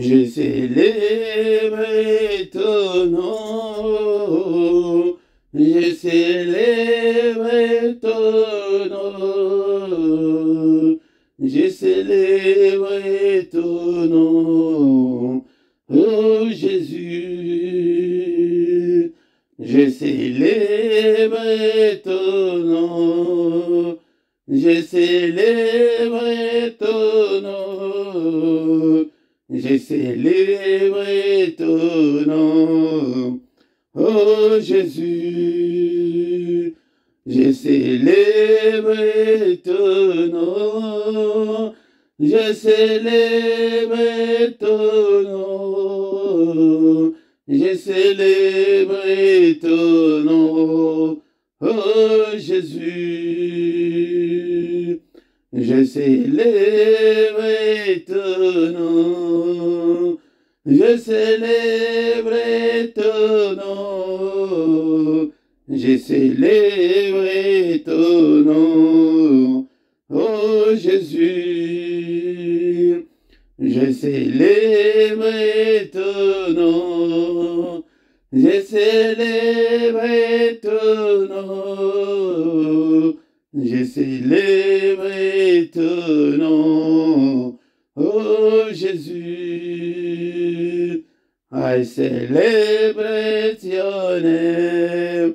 Je célèbre ton nom, je célèbre ton nom, je célèbre ton nom, oh Jésus. Je célèbre ton nom, je célèbre ton nom. Je célèbre ton nom, oh Jésus. Je célèbre ton nom, je célèbre ton nom, je célèbre ton nom, oh Jésus. Je célèbre ton nom, je célèbre ton nom, je célèbre ton nom, oh Jésus. Je célèbre ton nom, je célèbre ton nom. Je célèbre ton nom, oh Jésus. I celebrate your name,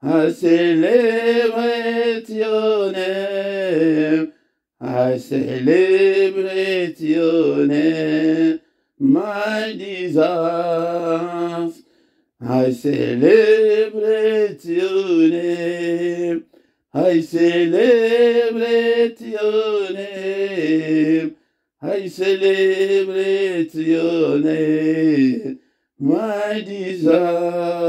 I celebrate your name, I celebrate your name, my desires. I celebrate your name, I celebrate your name, I celebrate your name, my desire.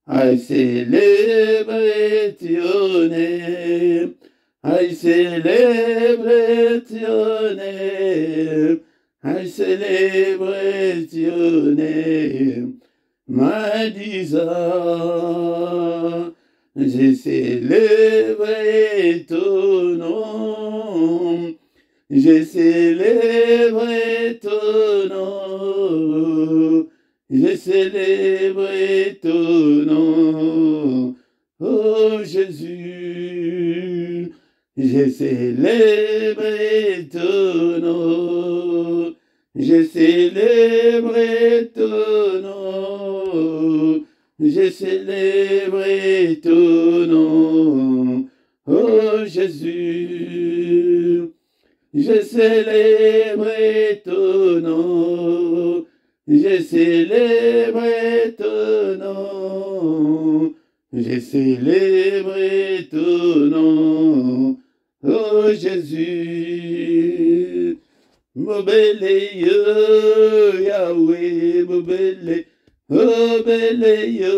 I celebrate your name, I celebrate your name, I celebrate your name, my desire. Je célèbre ton nom, je célèbre ton nom, je célèbre ton nom, oh Jésus. Je célèbre ton nom, je célèbre ton nom, je célèbre ton nom, oh Jésus. Je célèbre ton nom, je célèbre ton nom, je célèbre ton nom, oh Jésus. Mobile yo Yahweh, mobile. Mobile yo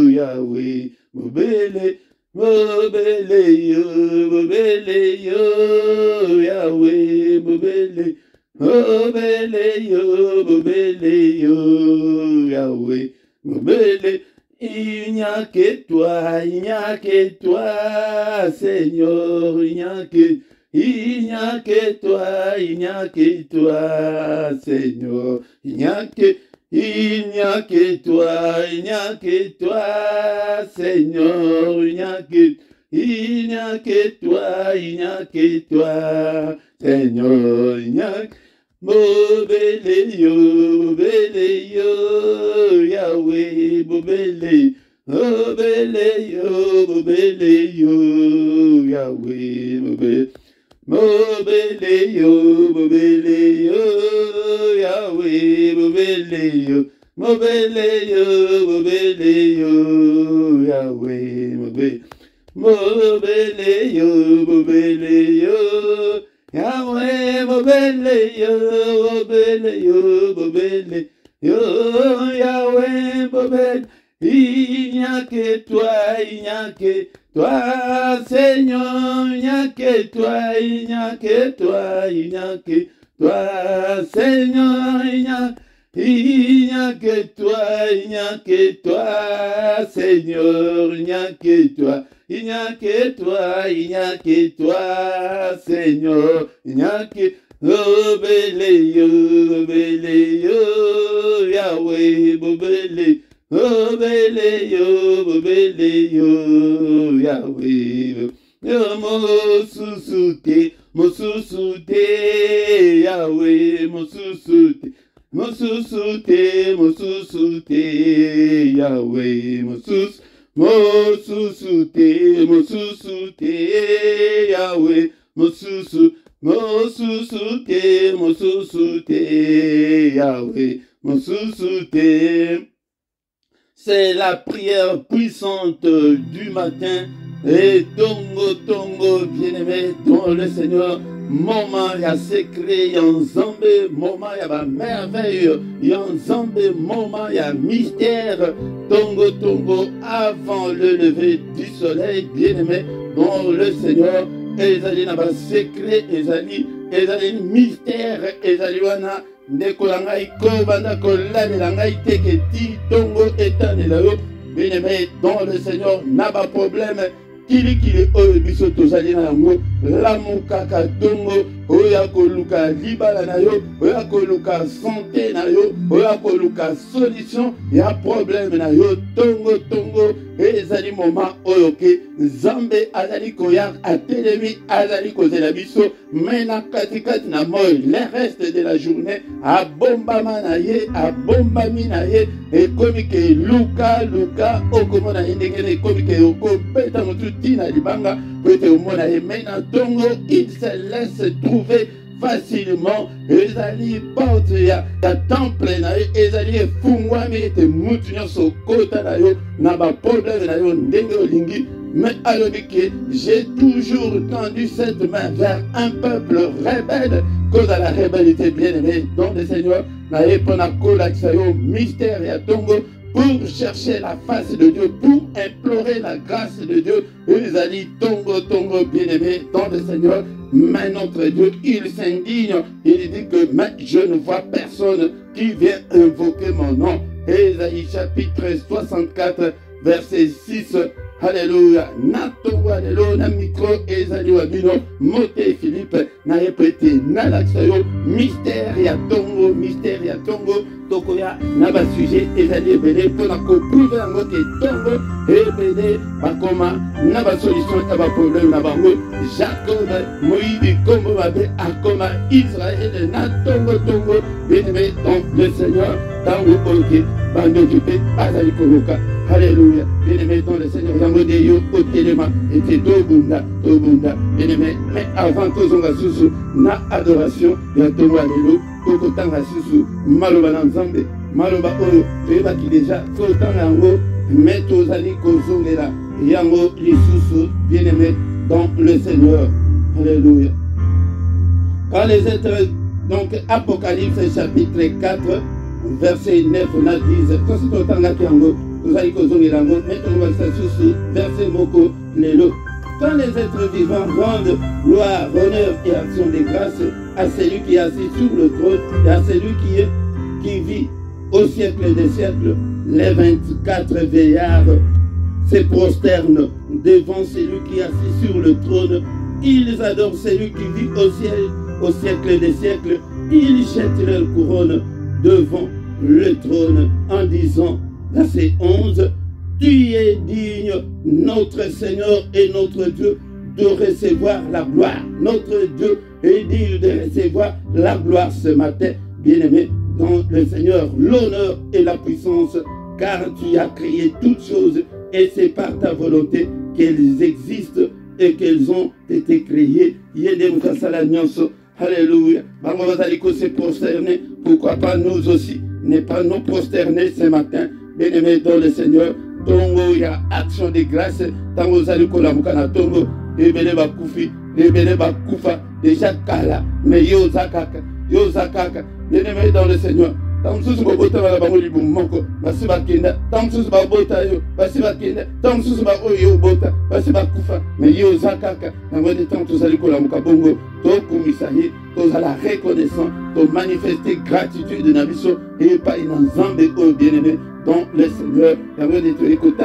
Yahweh, mobile yo Yahweh, mobile yo Yahweh, mobile. Il n'y a que toi, Seigneur, il n'y a que toi, Seigneur, il n'y a que toi, Seigneur, il n'y a que toi, Seigneur, il n'y a mobile yo Yahweh, mobile yo Yahweh, mobile yo Yahweh, mobile yo Yahweh, mobile yo Yahweh, mobile yo Yahweh, mobile. Il n'y a que toi, Seigneur, il n'y a que toi, Seigneur, il n'y a que toi, Seigneur, il n'y a que toi, Seigneur, il n'y a que obele yo, Yahweh, obele, obele yo, Yahweh. Mosusute, Yahweh, mosusute, Yahweh, mosusute, Yahweh, mosusute, Yahweh, mosusute. C'est la prière puissante du matin. Et tongo, bien-aimé, dans le Seigneur, moment ya secret, ya nzambe, moment ya merveille, ya nzambe, moment ya mystère, tongo, avant le lever du soleil, bien-aimé, dans le Seigneur, ezali na ba secret, ezali mystère, ezali wana, ndekola ngai ko banda kolanela ngai teke ti tongo etanela yo, bien-aimé, dans le Seigneur, n'a pas problème. Kili oyo biso tozali na yango lamuka katongo oya koluka libala na yo oya koluka santé na yo oya koluka solution ya problème na yo tongo ezali moment oyo ke Nzambe azali koya atelemi azali kozela biso mena katikati na moi le reste de la journée abombama na ye abombami na ye ekomi ke luka okomona ye ndenge ekomi ke okobeta motu tina libanga peut-être omona ye mena tongo il se laisse trouver facilement ezali porte ya temple na yo ezali efungwami ete mutu nyonso kota na yo na baproblème na yo ndenge olingi. Mais alors que j'ai toujours tendu cette main vers un peuple rebelle, cause à la rébellité bien-aimée, dont le Seigneur n'a pas la mystère et à Tongo, pour chercher la face de Dieu, pour implorer la grâce de Dieu. Ils ont dit Tongo, bien-aimé, dans le Seigneur, mais notre Dieu, il s'indigne. Il dit que mais je ne vois personne qui vient invoquer mon nom. Ésaïe chapitre 64, verset 6. Alléluia. Nato, alléluia. Na micro, ezali wabino. Mote Philippe, na répété, na laksayo. Mystère ya Tongo, Tokoya, na ba sujet, ezali ebele, pour na koprouver en mot Tongo, ebele, bakoma, na ba solution, na ba problème, na ba mot. Jacob, Moïse, Kombo, Babe, Akoma, Israël, na Tongo, bien-aimé, donc le Seigneur, Tango, ok, bande du paix, azali koloka. Alléluia. Bien-aimé dans le Seigneur, Zamodeyo, Otelema, et Tobunda, bien-aimé, mais avant que Zonga Susu, na adoration, Yatongo Alléluia, Kokotanga Susu, Maloba Nanzambe, Maloba Oyo, Feba qui déjà, Kotanga Yango, mais Tozali Kozongela, Yango Lisusu, bien-aimé dans le Seigneur. Alléluia. Quand les êtres, donc Apocalypse chapitre 4, verset 9, on a dit, quand c'est Totanga Kiango, quand les êtres vivants rendent gloire, honneur et action de grâce à celui qui est assis sur le trône et à celui qui vit au siècle des siècles, les 24 veillards se prosternent devant celui qui est assis sur le trône. Ils adorent celui qui vit au siècle des siècles. Ils jettent leur couronne devant le trône en disant, verset 11, tu es digne, notre Seigneur et notre Dieu, de recevoir la gloire. Notre Dieu est digne de recevoir la gloire ce matin, bien-aimé, dans le Seigneur, l'honneur et la puissance, car tu as créé toutes choses et c'est par ta volonté qu'elles existent et qu'elles ont été créées. Alléluia. Se prosterner, pourquoi pas nous aussi, ne pas nous prosterner ce matin. Bien-aimé dans le Seigneur, Tongo, il y a action de grâce. Tango Zaliko la Mukana Tongo, Ebele Bakufi, Ebele Bakufa, déjà Kala, mais Yo Zakaka. Bien-aimé dans le Seigneur, Tamsus Bobota va la Bamoli Bumoko, Basiba Kenda, Tamsus Babota Yo, Basiba Kenda, Tamsus Baoyo Bota, Basiba Kufa, mais Yo Zakaka, en mode de temps, tous Zaliko la Mukabongo, Toku Misahi, tous à la reconnaissance, pour manifester gratitude de Nabiso, et pas une ensemble de bien-aimé. Dans le Seigneur, la voix de tous les côtés,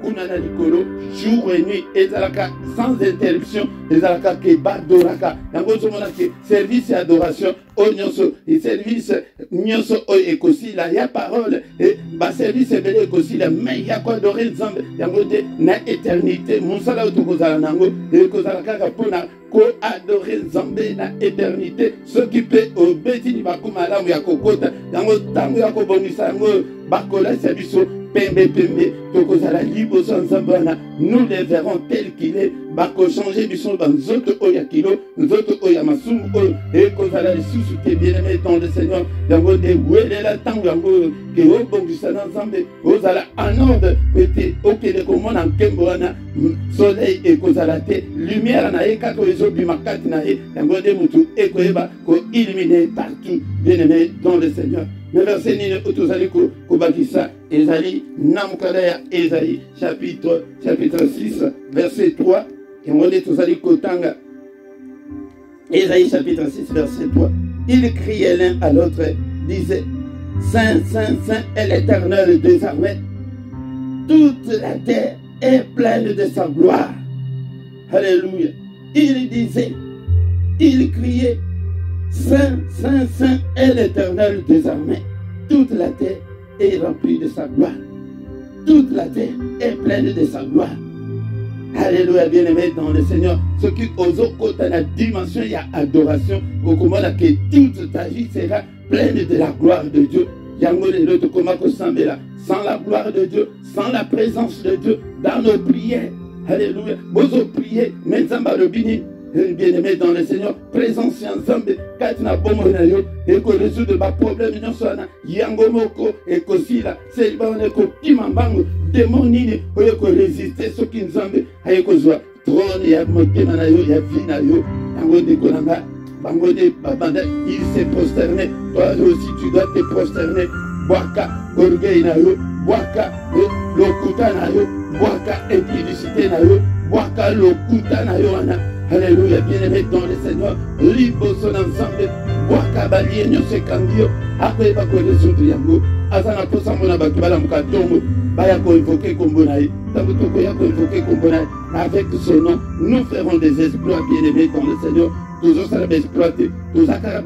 kuna na likolo jour et nuit ezalaka sans interruption ezalaka ke badoraka yango ozomona ke service et adoration oyo nyonso service nyonso oyo ekosila ya parole baservice ebele ekosila mais ya koadore nzambe yango te na éternité mosala oyo tokozala nango ekozala kaka mpona koadore nzambe na éternité soki mpe obetini bakoma malamu ya kokota yango ntango ya kobongisa yango bakolasa biso pembe pembe tokozala liboso nzambe wana nous les verrons tel qu'il est bakochanger biso banzoto oyo ya kilo nzoto oyo ya masumu oyo ekozala lisusu te bien-aimé dans le Seigneur yango nde welela ntango yango oyo ke obongisa na nzambe ozala en ordre ete okende komona nkembo wana soleil ekozala te lumière na ye kaka ezobima kati na ye yango nde motu ekoyeba koillumine partout bien-aimé dans le Seigneur. Mais verset nini otozali kobakisa ezali na mokanda ya Esaïe chapitre 6 verset 3 et on est tozali kotanga Esaïe chapitre 6 verset 3. Ils criaient l'un à l'autre, disaient Saint, Saint, Saint est l'Éternel des armées. Toute la terre est pleine de sa gloire. Alléluia. Ils disaient, ils criaient Saint, Saint, Saint est l'Éternel des armées. Toute la terre est remplie de sa gloire. Toute la terre est pleine de sa gloire. Alléluia, bien-aimé dans le Seigneur. Ce qui aux autres, dans la dimension, il y a adoration. Au comment que toute ta vie sera pleine de la gloire de Dieu. Sans la gloire de Dieu, sans la présence de Dieu, dans nos prières. Alléluia. Vous priez, mais Zamba le bini. Bien-aimé dans le Seigneur, présence ensemble, quand tu n'as pas de et que résoudre ma problème, non seulement Yangomoko et Kosila, c'est le Kimambango, démonine, ou que résister ce qui nous semble, à Ekozwa, trône, il y a Motemanayo, il y a Vinayo, Yango de Kolanga, Bango de Babanda, il s'est prosterné, toi aussi tu dois te prosterner, Boaka, Gorgeinayo, Boaka, Lokutanayo, Boaka, impudicité Nayo, Boaka, Lokutanayo, Alléluia, bien-aimé dans le Seigneur, libre son ensemble, Boakabali, Nyose Kangio, après Bako résoudre Yango, Azana Posamona Bakibala Mukatongo, Bayako invoqué Kombonaï, Tabutoko Yako invoqué Kombonaï, avec ce nom, nous ferons des exploits, bien-aimés dans le Seigneur, toujours ça va exploiter, tous ça va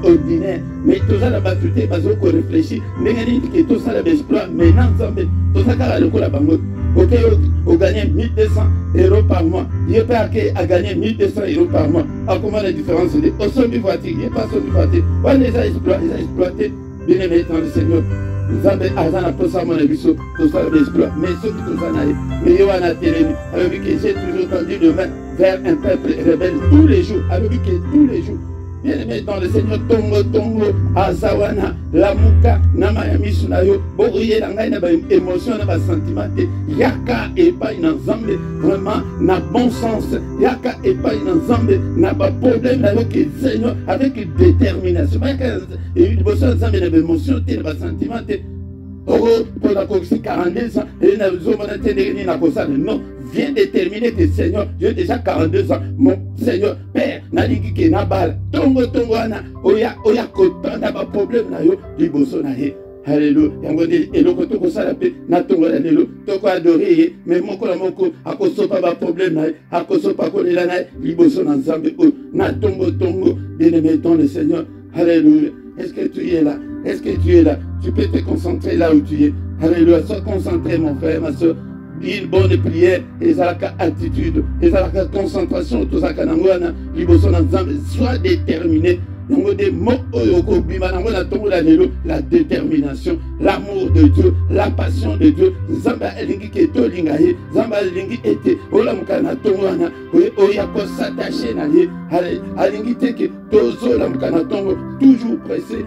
ordinaire, mais tout ça va battuter, parce qu'on réfléchit, mais il dit que tout ça va exploiter, mais non, tout ça va le coup la banque. Ok, on gagne 1200 € par mois. Il peut à gagner 1200 € par mois. Alors, comment la différence est? Au son du voiture, il n'y a pas son du voiture. On les a exploité, bien aimé dans le Seigneur. Nous avons Azana Possamon et Bissot, tout ça exploité. Mais ceux qui tout ça n'aillent, mais il y a une télé. Alors, que j'ai toujours tendu de main vers un peuple rebelle tous les jours. Alors, que tous les jours. Bien-aimé dans le Seigneur, Tongo, Azawana, Lamuka, Namayami Sunayo, Borie, Langai, n'a pas émotion, n'a pas sentiment, Yaka et pas une ensemble, vraiment, n'a bon sens, Yaka et pas une ensemble, n'a pas problème avec le Seigneur, avec détermination. Et une bonne ensemble, n'a pas émotion, n'a pas sentiment, oh, pour la Coxie 42 ans, et n'a pas non, viens déterminer que Seigneur, j'ai déjà 42 ans, mon Seigneur, Père, Naliki qui n'a pas, Tongo, Oya, Kotan, n'a pas problème, Liboso, Alléluia. Et le côté que ça la paix, n'a tongo la nélo, toko adoré, mais mon moko, à cause pas de problème, à cause pas de la naï, Liboso, n'ensemble, n'a tongo, bien-aimé dans le Seigneur. Alléluia. Est-ce que tu es là? Est-ce que tu es là? Tu peux te concentrer là où tu es. Alléluia. Sois concentré, mon frère, ma soeur. Une bonne prière, et ça la attitude, et ça la concentration, tout ça, sois déterminé. La détermination, l'amour de Dieu, la passion de Dieu. Zamba elingi keto lingaye, Zamba elingi ete, ola mukana tongwana, oya ko s'attacher na ye, alingi teke tozo la mukana tongo, toujours pressé.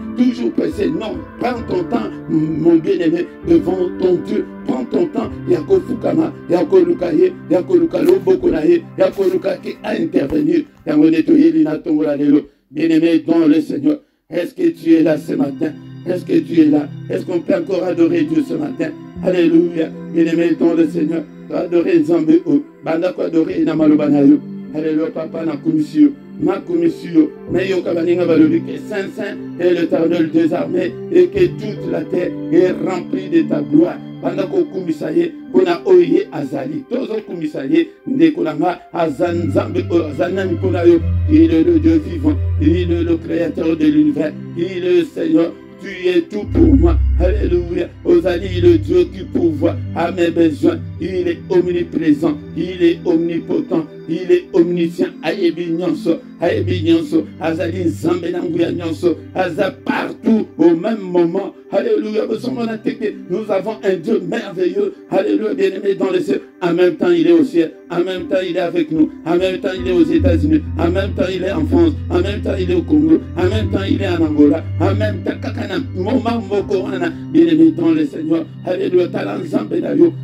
Non, prends ton temps, mon bien-aimé, devant ton Dieu. Prends ton temps, yako fukama, yako lukaye, yako lukalo bokonaye, yako lukake à intervenir. Yango netoye lina tongo la lelo. Bien-aimé dans le Seigneur, est-ce que tu es là ce matin? Est-ce que tu es là? Est-ce qu'on peut encore adorer Dieu ce matin? Alléluia. Bien-aimé dans le Seigneur, adorer Zambé, banda ko adorer na malobanayo. Alléluia, papa na komisio, mais yo kabaninga balobi que Saint est l'Éternel des armées et que toute la terre est remplie de ta gloire. banda kokumisa ye mpona oyo ye azali tozokumisa ye ndeko na nga aza nzambe oyo aza nani mpona yo. Il est le Dieu vivant, il est le créateur de l'univers, il est le Seigneur. Tu es tout pour moi. Alléluia. Ozali, le Dieu qui pourvoit à mes besoins. Il est omniprésent. Il est omnipotent. Il est omniscient. Ayebi nyonso. Ayebi nyonso. Azali nzambe na nguya nyonso. Aza partout au même moment. Alléluia. Nous avons un Dieu merveilleux. Alléluia. Bien-aimé dans le ciel. En même temps, il est au ciel. En même temps, il est avec nous. En même temps, il est aux États-Unis. En même temps, il est en France. En même temps, il est au Congo. En même temps, il est en Angola. En même temps, moment mokorana. Bien-aimé dans le Seigneur. Alléluia.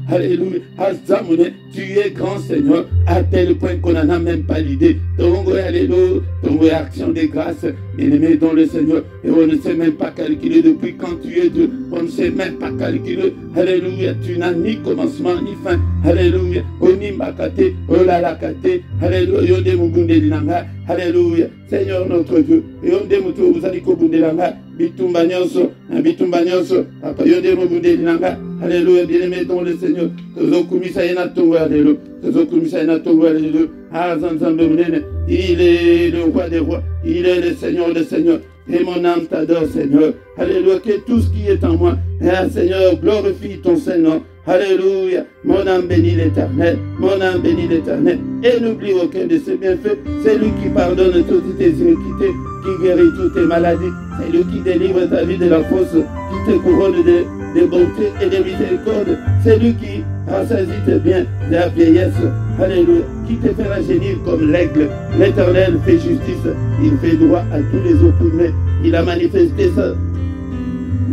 Alléluia. Azamune, tu es grand Seigneur à tel point qu'on n'en a même pas l'idée. Tongo, alléluia. Tongo, action de grâce. Bien-aimé dans le Seigneur. Et on ne sait même pas calculer depuis quand tu es Dieu. On ne sait même pas calculer. Alléluia. Tu n'as ni commencement ni fin. Alléluia. Oni makate, olalakate. Alléluia. Yonde mubunde linanga. Alléluia. Seigneur notre Dieu. Yonde mutu uzariko bundelanga. Bitumba nyonso. Bitumba nyonso. Papa yonde mubunde linanga. Alléluia. Bien-aimé dans le Seigneur. Tozokumisa yena tongo alléluia. Tozokumisa yena tongo alléluia. Azanzambe munene. Il est le roi des rois. Il est le Seigneur des seigneurs. Et mon âme t'adore, Seigneur. Alléluia. Que tout ce qui est en moi, et Seigneur, glorifie ton Seigneur. Alléluia. Mon âme bénit l'Éternel. Mon âme bénit l'Éternel. Et n'oublie aucun de ses bienfaits. C'est lui qui pardonne toutes tes iniquités, qui guérit toutes tes maladies. C'est lui qui délivre ta vie de la fosse, qui te couronne de bonté et de miséricorde. C'est lui qui rassasie tes biens de la vieillesse. Alléluia. Qui te fait rajeunir comme l'aigle. L'Éternel fait justice. Il fait droit à tous les opprimés. Il a manifesté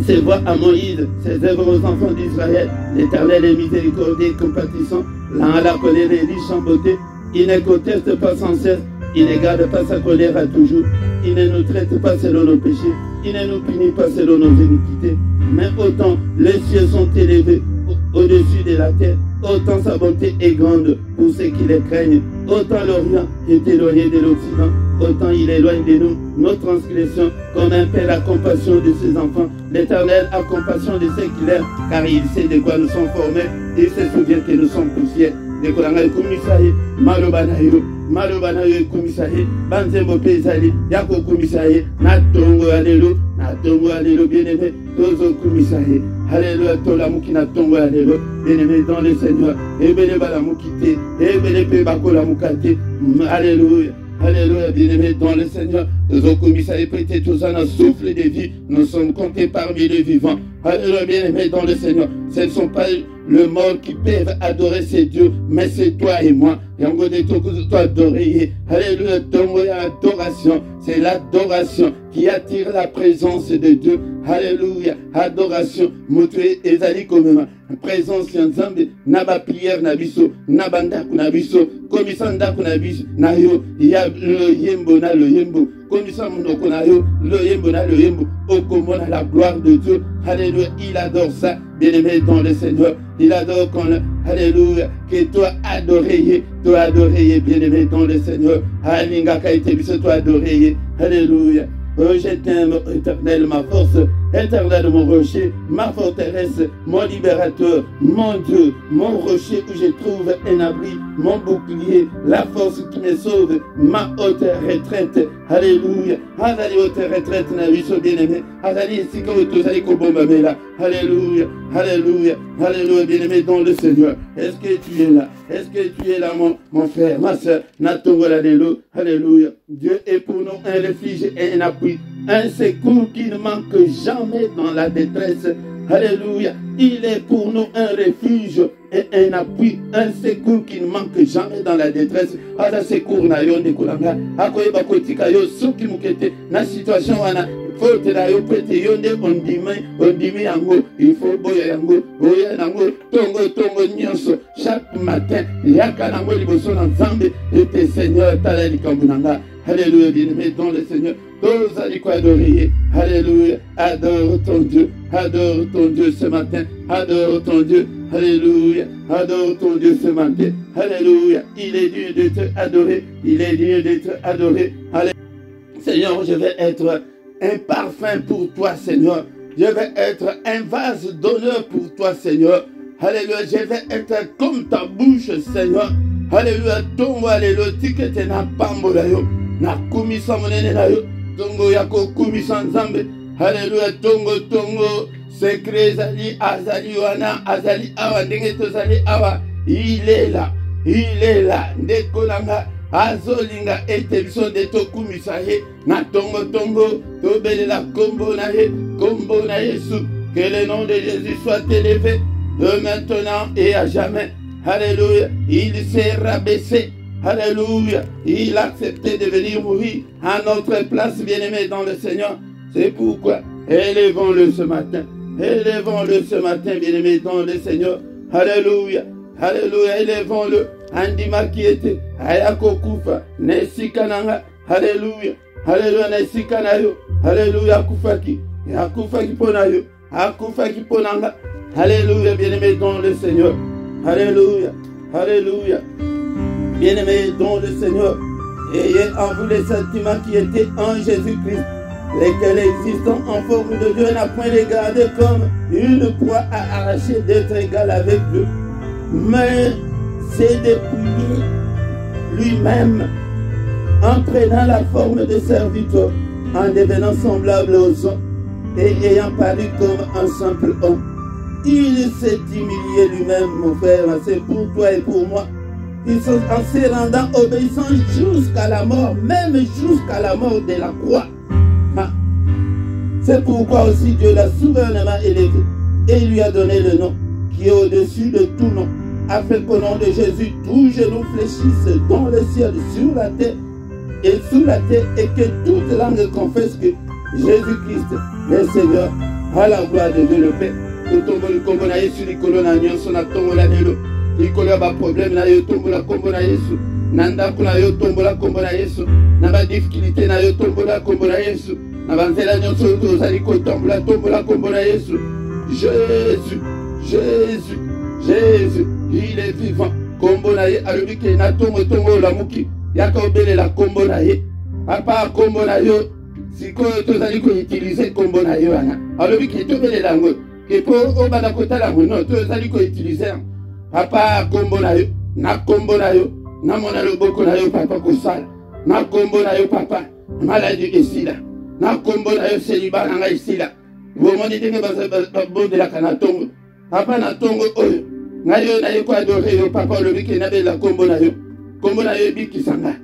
ses voies à Moïse, ses œuvres aux enfants d'Israël. L'Éternel est miséricordieux et compatissant, lent à la colère et riche en beauté. Il ne conteste pas sans cesse, il ne garde pas sa colère à toujours. Il ne nous traite pas selon nos péchés, il ne nous punit pas selon nos iniquités. Mais autant les cieux sont élevés au-dessus de la terre, autant sa bonté est grande pour ceux qui les craignent. Autant l'Orient est éloigné de l'Occident, autant il éloigne de nous nos transgressions, comme un père a compassion de ses enfants. L'Éternel a compassion de ceux qui l'aiment, car il sait de quoi nous sommes formés, il se souvient que nous sommes poussière. Nekolanga kumisaye, malobanayo, malobanayo kumisaye, banzembo pesali, yako kumisaye, natongo alelo, bien-aimé, tozo kumisaye. Alléluia, tolamuki natongo alelo, bien-aimé dans le Seigneur, ebele balamukite, ebele pe bakola mukate, alléluia. Alléluia, bien-aimé dans le Seigneur. Nous avons commis ça et prêté tout ça dans le souffle de vie. Nous sommes comptés parmi les vivants. Alléluia, bien-aimé dans le Seigneur. Ce ne sont pas le mort qui peuvent adorer ces dieux, mais c'est toi et moi. Et on connaît tout que toi adorer. Alléluia, ton adoration. C'est l'adoration qui attire la présence de Dieu. Alléluia, adoration. Moutoué ezali comme présence nzambe naba prière na biso nabanda kuna biso komisanda kuna biso na yo ya le yembo na le yembo komisa monoko na yo le yembo na le yembo okomona la gloire de Dieu. Alléluia, il adore ça, bien-aimé dans le Seigneur. Il adore qu'on alléluia que toi adoré, bien-aimé dans le Seigneur. Alinga kaite biso toi adoré. Alléluia. Oh, je t'aime, Éternel, ma force, Éternel, mon rocher, ma forteresse, mon libérateur, mon Dieu, mon rocher où je trouve un abri, mon bouclier, la force qui me sauve, ma haute retraite. Alléluia. Azali haute retraite, na biso bien-aimé. Azali ici comme tous allez kobomba là. Alléluia. Alléluia. Alléluia, bien-aimé dans le Seigneur. Est-ce que tu es là? Est-ce que tu es là, mon frère, ma soeur? Alléluia. Dieu est pour nous un refuge et un appui, un secours qui ne manque jamais dans la détresse. Alléluia. Il est pour nous un refuge et un appui, un secours qui ne manque jamais dans la détresse. Ada secours na yo ndekolanga. Akoyeba kotika yo soki mukete na situation wana. Faut la yo pete yo nde ondimi yango. Il faut boya yango. Boya yango. Tongo nyonso. Chaque matin, yaka nango liboso na Nzambe et Seigneur tala likambo nanga. Alléluia, bien-aimé dans le Seigneur. Tous allez quoi adorer. Alléluia. Adore ton Dieu ce matin. Adore ton Dieu. Alléluia. Adore ton Dieu ce matin. Alléluia. Il est digne de te adorer. Il est digne de te adorer. Alléluia. Seigneur, je vais être un parfum pour toi, Seigneur. Je vais être un vase d'honneur pour toi, Seigneur. Alléluia, je vais être comme ta bouche, Seigneur. Alléluia, tongo, alléluia, tikete na pambola yo. Na kumisa monene na yo. Tongo yako kumisa nzambe. Alléluia, tongo, tongo. Secret Zali, Azali, Wana, Azali, Awa, Nengeto Zali, Awa. Il est là. Il est là. Ndekolanga. Azolinga etebiso de tokumisa ye. Na tongo, tongo. Tobele la kombo na ye. Kombo na Yesu. Que le nom de Jésus soit élevé. De maintenant et à jamais. Alléluia. Il s'est rabaissé. Alléluia. Il a accepté de venir mourir à notre place, bien-aimé dans le Seigneur. C'est pourquoi élevons-le ce matin. Élevons-le ce matin, bien-aimé dans le Seigneur. Alléluia. Alléluia. Élevons-le. Andima qui était. Ayako kufa. Nesikananga. Alléluia. Alléluia. Nesikanayo. Alléluia. Akufaki. Akufaki ponayo. Akufaki ponanga. Alléluia, bien-aimé dans le Seigneur. Alléluia, alléluia. Bien-aimé dans le Seigneur. Ayez en vous les sentiments qui étaient en Jésus-Christ, lesquels existant en forme de Dieu n'a point les gardé comme une proie à arracher d'être égal avec Dieu. Mais c'est dépouillé lui-même en prenant la forme de serviteur, en devenant semblable aux hommes et ayant paru comme un simple homme. Il s'est humilié lui-même, mon frère, c'est pour toi et pour moi. En se rendant obéissant jusqu'à la mort, même jusqu'à la mort de la croix. C'est pourquoi aussi Dieu l'a souverainement élevé et lui a donné le nom qui est au-dessus de tout nom, afin qu'au nom de Jésus, tout genou fléchisse dans le ciel, sur la terre et sous la terre, et que toute langue confesse que Jésus-Christ est Seigneur, à la gloire de Dieu le Père. Totombo le kombo na Yesu likolo na nyonso na tongo la lelo likolo ya ba problème na yo tombo la kombo na Yesu na ndako na yo tombo la kombo na Yesu na ba difficulté na yo tombo la kombo na Yesu na ba nzela nyonso tozali kotombo la kombo na Yesu. Jésus, Jésus, Jésus, il est vivant. Kombo na ye alobi ke na tongo tongo la muki yaka obele la kombo na ye papa kombo na yo sikoyo tozali ko utiliser kombo na yo wana alobi ke tobele lango que pour obana kotala mono to zali ko utiliser papa kombo na yo na kombo na yo na mona loboko na yo papa kosala na kombo na yo papa maladie esila na kombo na yo celibat na ngai esila bomoni ndenge babondelaka na tongo papa na tongo oyo ngai yo na ye ko adore yo papa olobi ke nabela kombo na yo ebikisa ngai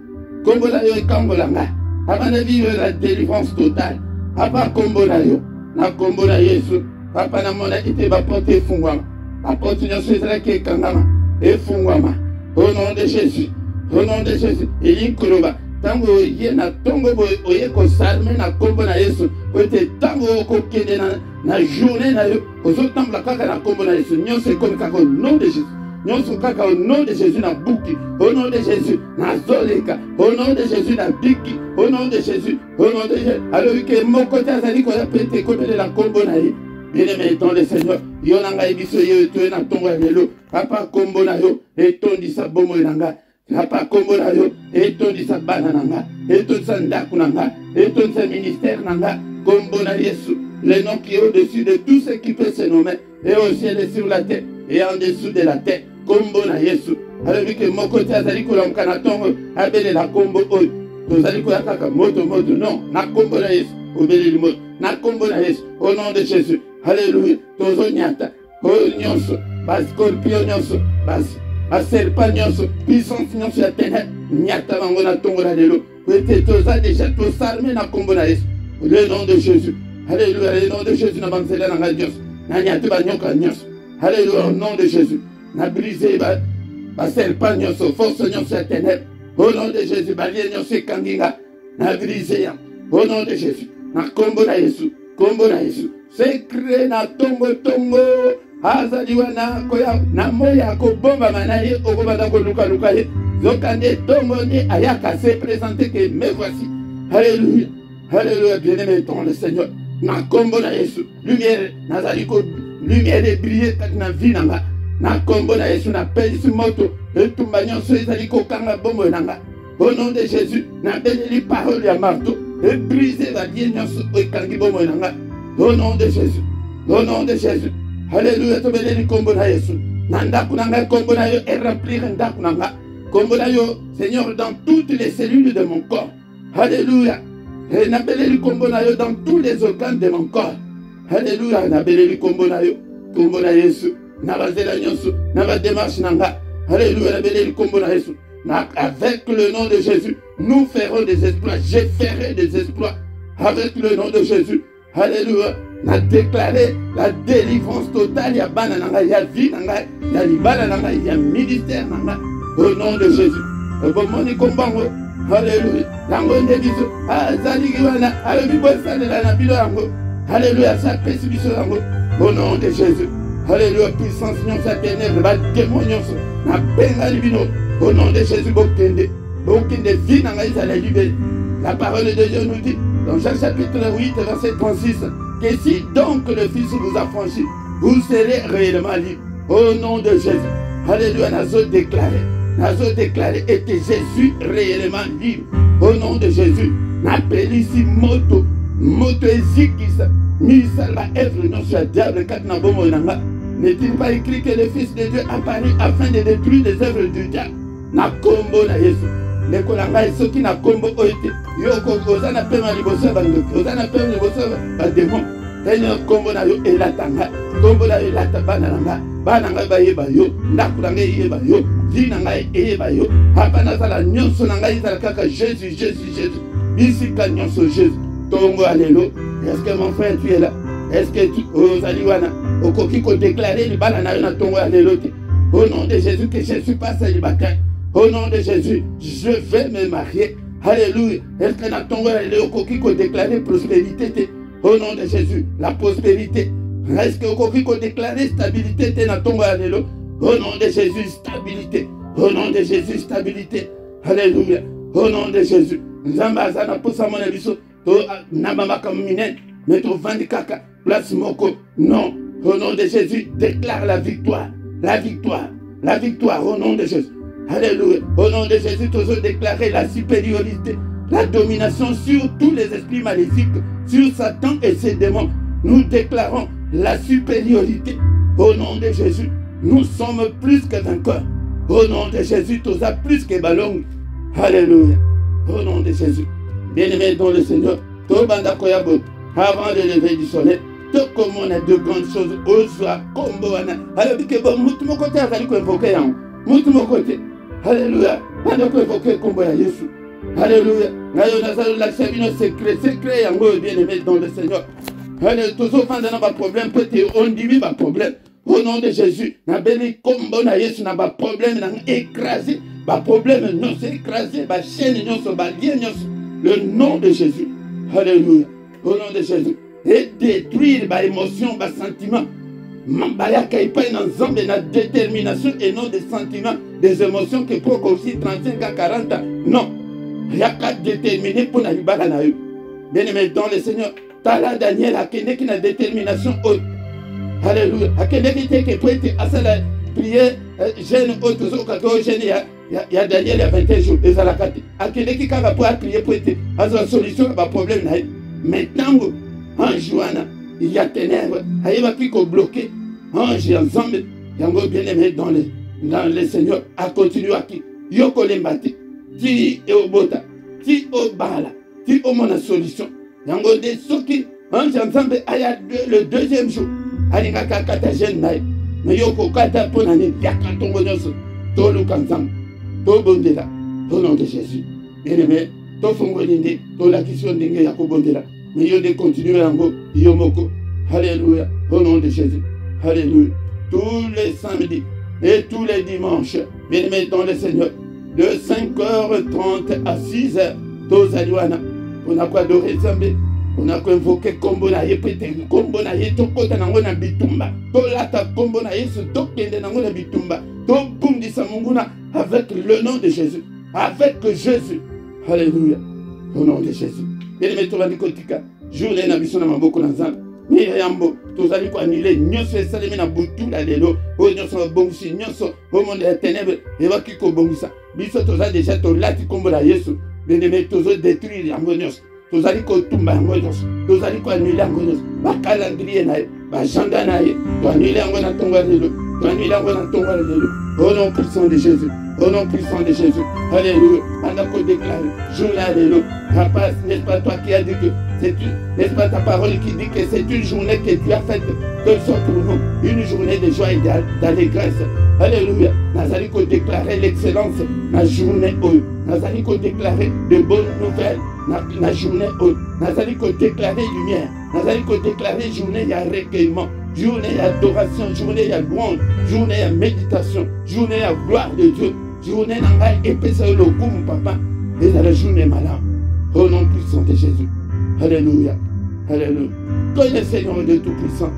kombo na yo ekambola ngai papa na vivre la délivrance totale papa kombo na yo na kombo na Yesu. Papa na mona ite ba porte efungwama. La porte nyonso ezalaki ekangama efungwama. Au nom de Jésus. Au nom de Jésus. Elikoloba. Tango oye na tongo oye kosarme na kombo na Yesu. Oye tango okokende na journée na yo. Ozotambola kaka na kombo na Yesu. Nyonso ekomi kaka au nom de Jésus. Nyonso kaka au nom de Jésus na buki. Au nom de Jésus na zoleka. Au nom de Jésus na biki. Au nom de Jésus. Au nom de Jésus. Alors que mon côté azali koya pete komele la kombo na ye. Bien-aimé dans le Seigneur, yonanga ebiso yo to na tongo ya lelo, papa kombo na yo etondisa bomo nanga, papa kombo na yo etondisa bana nanga, etondisa ndaku nanga, etondisa ministère nanga, kombo na Yesu, le nom qui est au-dessus de tout ce qui peut se nommer, et au ciel et sur la terre, et en dessous de la terre, kombo na Yesu. Alors que mon côté azali kolomka na tongo, abele la kombo oyo, tozali koya kaka moto non, na kombo na Yesu, obele limoto, na kombo na Yesu, au nom de Jésus. Alléluia. Tozo nyata. Nyonso. Bas scorpion nyonso. Bas serpent nyonso. Puissance nyonso ya ténèbres. Nyata bango na tongo la lelo. Peut-être toza déjà tous armés na kombo na Yesu. Le nom de Jésus. Alléluia. Le nom de Jésus na banzela na ngadios. Na nyata ba nyoka nyonso. Alléluia. Au nom de Jésus. Na brisé ba serpent nyonso. Force nyonso ya ténèbres. Au nom de Jésus. Ba lien nyonso kanginga. Na brisé. Au nom de Jésus. Na kombo na Yesu. Kombo na Yesu. Secret na tongo azaliwa na koya na moya ko bomba manaye okobanda ko luka ye zokande tongo ni ayaka se présenter que me voici. Alléluia. Alléluia, bien-aimé dans le Seigneur. Na kombo na Yesu. Lumière nazali ko lumière de briller na vie nanga. Na kombo na Yesu na pelisi moto etumba nyonso ezali ko kanga bombo nanga. Au nom de Jésus, na beleli parole ya marteau et briser la vie nyonso ekangi bombo nanga. Au nom de Jésus. Au nom de Jésus. Alléluia. Tobeleli kombo na Yesu. Nanda kunanga kombonayo et remplir nda kunanga. Kombonayo, Seigneur, dans toutes les cellules de mon corps. Alléluia. Et nabeleli kombonayo dans tous les organes de mon corps. Alléluia. Nabeleli kombonayo. Kombona Yesu. Nabazela nyonso. Naba démarche nanga. Alléluia. Nabeleli kombona Yesu. Avec le nom de Jésus, nous ferons des exploits. Je ferai des exploits. Avec le nom de Jésus. Alléluia. On a déclaré la délivrance totale. Il y a banananga, il y a vie, il y a libala, il y a ministère. Au nom de Jésus. Bomoni kombango. Alléluia. Yango ndebiso. Zaligiwana. Alléluia. Ça pèse biso yango. Au nom de Jésus. Alléluia. Puissance nyonso ya ténèbres. Ba démon nyonso. Na benga libino. Au nom de Jésus. Bokende. Bokende vie nanga izala libéré. La parole de Dieu nous dit dans Jean chapitre 8 verset 36 que si donc le Fils vous a franchi, vous serez réellement libre. Au nom de Jésus. Alléluia. Nazo déclaré était Jésus réellement libre. Au nom de Jésus. N'appelle ici moto ezikisa. Misala œuvre non sur le diable kat na bomo nanga. N'est-il pas écrit que le Fils de Dieu apparut afin de détruire les œuvres du diable? Na kombo na Yesu. Nekolanga soki na kombo oite. Yoko ozana pema liboso bandoki. Ozana pema liboso bademon. Seigneur kombo na yo elatanga. Kombo na yo elata bana nanga. Bana nanga bayeba yo. Ndaku nanga yeba yo. Vie nanga yeba yo. Hapana sala nyonso nanga izala kaka Jésus. Ici ka nyonso Jésus. Tongo alléluia. Est-ce que mon frère tu es là? Est-ce que tu ozaliwana okoki ko déclarer le bana na yo na tongo alléluia? Au nom de Jésus que je suis pas célibataire. Au nom de Jésus, je vais me marier. Alléluia. Est-ce que na tongo alléluia okoki ko déclarer prospérité? Au nom de Jésus, la prospérité. Est-ce que okoki ko déclarer stabilité na tongo alléluia? Au nom de Jésus, stabilité. Au nom de Jésus, stabilité. Alléluia. Au nom de Jésus. Nzamba zana posa mona biso. To nabama comme minen. Mais to vandi kaka. Place moko. Non. Au nom de Jésus, déclare la victoire. La victoire. La victoire au nom de Jésus. Alléluia. Au nom de Jésus, toujours déclarer la supériorité. La domination sur tous les esprits maléfiques. Sur Satan et ses démons. Nous déclarons la supériorité. Au nom de Jésus. Nous sommes plus que vainqueurs. Au nom de Jésus, tous a plus que ballon. Alléluia. Au nom de Jésus. Bien-aimés dans le Seigneur, Tobanda Koyabo, avant le lever du soleil, tout comme on a de grandes choses, Osua, Komboana. Alors, que bon, mon côté a fallu convoquer, mon côté. Alléluia. On a convoqué Komboya Yesu. Alléluia. Nayo Nazareth, la chavino secret, bien-aimés dans le Seigneur. Alléluia. Toujours quand on a un problème, peut-être on dit un problème. Au nom de Jésus, na beli kombo na Yesu na ba problème na écrasé, ba problème non c'est écrasé, ba chaîne non so ba lien non. Le nom de Jésus. Alléluia. Au nom de Jésus. Et détruire ba émotion, ba sentiment. Mambaya kaipa na nzambe na détermination et non des sentiments, des émotions que pour aussi 35 à 40 ans. Non. Il y a qu'à déterminer pour la libala na eux. Bien aimé dans le Seigneur, Tala Daniel a qui na détermination haute. Alléluia. À quel éviter que peut être à la prière, jeune autre jeune, il y a Daniel, il y a 21 jours, et ça la carte. À quel qui va pouvoir prier pour être à la solution à problème. Maintenant, en Joanna, il y a ténèbres, il va plus bloquer. Ange ensemble, il y a bien aimé dans le Seigneur, à continuer à qui. Yoko lembate, ti et au bota, ti au bala, ti au mon solution. Il y a des soki, ange ensemble, il y a le deuxième jour. Alinga kata jeune naï mais yoko kata pona ne yaka tongo nyonso to lukanzam to bondela au nom de Jésus bien-aimé to fongolinde to la question ndenge ya kobondela mais yo de continuer yango yo moko. Alléluia. Au nom de Jésus. Alléluia. Tous les samedis et tous les dimanches, bien-aimé dans le Seigneur, de 5h30 à 6h to zaliwana on a quoi adorer Zambé. On a convoqué Kombo na ye peut-être Kombo na ye to kota nango na bitumba to lata Kombo na ye so to kende nango na bitumba to bundisa munguna avec le nom de Jésus, avec Jésus. Alléluia. Au nom de Jésus. Bien aimé to bandi kotika journée na biso na maboko na Nzambe mi yambo to zali ko annuler nyonso esalemi na butu la lelo o nyonso bongisi nyonso au monde des ténèbres et va ki ko bongisa biso to za déjà to lati Kombo na Yesu. Bien aimé to zo détruire yango nyonso. Tous allez kotumba ngonos, tous allez ko annuler ngonos, ba calendrier na, ba agenda na, to annuler ngona tonga lelo. Au nom puissant de Jésus. Au nom puissant de Jésus. Alléluia. Pendant qu'on déclare, journée, alléluia. Papa, n'est-ce pas toi qui as dit que c'est une, n'est-ce pas ta parole qui dit que c'est une journée que tu as faite, que ce soit pour nous, une journée de joie et d'allégresse. Alléluia. Nous allons déclarer l'excellence dans la journée. Nous allons déclarer de bonnes nouvelles dans la journée. Nous allons déclarer lumière. Nous allons déclarer journée, il y a recueillement. Journée, il y a adoration. Journée, il y a louange. Journée, il y a méditation. Journée, il y a gloire de Dieu. Journée, il y a épaisseur le coup, mon papa. Et dans la journée malade. Au nom puissant de Jésus. Alléluia. Alléluia. Que le Seigneur Dieu Tout-Puissant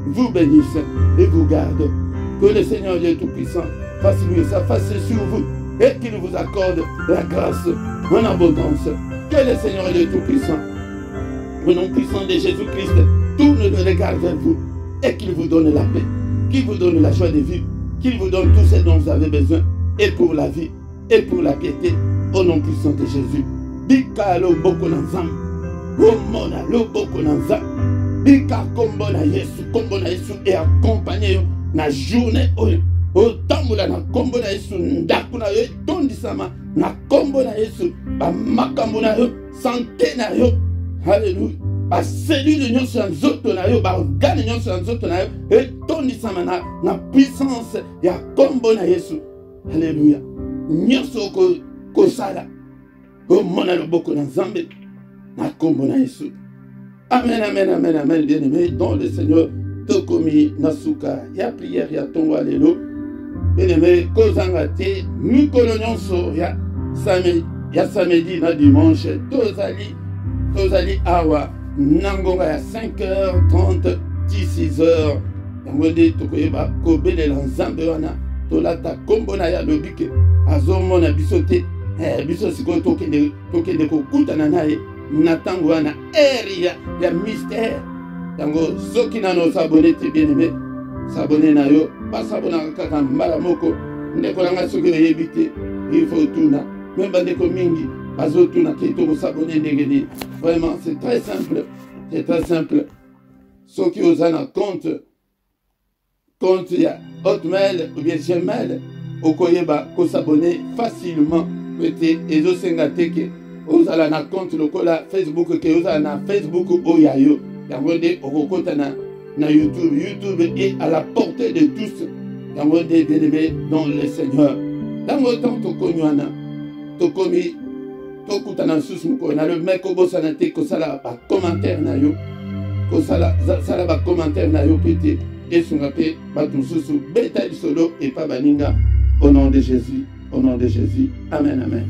vous bénisse et vous garde. Que le Seigneur Dieu Tout-Puissant fasse lui sa face sur vous et qu'il vous accorde la grâce en abondance. Que le Seigneur Dieu Tout-Puissant, au nom puissant de Jésus-Christ, tourne le regard vers vous et qu'il vous donne la paix, qu'il vous donne la joie de vivre, qu'il vous donne tout ce dont vous avez besoin, et pour la vie, et pour la piété, au nom puissant de Jésus. Bika lo boko na nzambe, omona lo boko na nzambe, bika kombo na Yesu et accompagné yo na journée oyo, otambola na kombo na Yesu, ndaku na yo etondisama na kombo na Yesu, ba makambo na yo, santé na yo, alléluia. Ba cellule nyonso ya nzoto na yo, ba organe nyonso ya nzoto na yo etondisama na puissance ya kombo na Yesu, alléluia. Nyonso kosala omona loboko na Nzambe na kombo na Yesu. Amen, amen, amen, amen, bien-aimé, dans le Seigneur tokomi nasuka ya prière ya tongo alelo. Bien-aimé, kozanga te mikolo nyonso ya samedi na dimanche tozali awa nangonga ya 5h30 16h. Yango nde tokoyeba kobelela Nzambe wana tolata kombo na ya lobike azomona biso te. Biso sikoyo tokende kokutana naye na ntango wana ere ya mystère. Yango soki nano sabone te bien-aimé, sabone na yo basabonaka kaka mbala moko. Ndeko nanga soki oyebi te il faut tuna même bandeko mingi bazotuna te tokosabone ndenge nini. Vraiment c'est très simple, c'est très simple. Soki oza na compte ya Hotmail ou bien Gmail okoyeba kosabone facilement. Peut-être ezosenga te ke ozala na compte lokola Facebook ke ozala na Facebook oyayo yango nde okokota na YouTube est à la portée de tous. Yango nde bien-aimé dans le Seigneur. Yango tant tokonywana tokomi tokutana susu moko na le mec obosana te kosala ba commentaire na yo kosala sala ba commentaire na yo pete esunga pe batu susu beta solo et pas baninga au nom de Jésus. Au nom de Jésus. Amen, amen.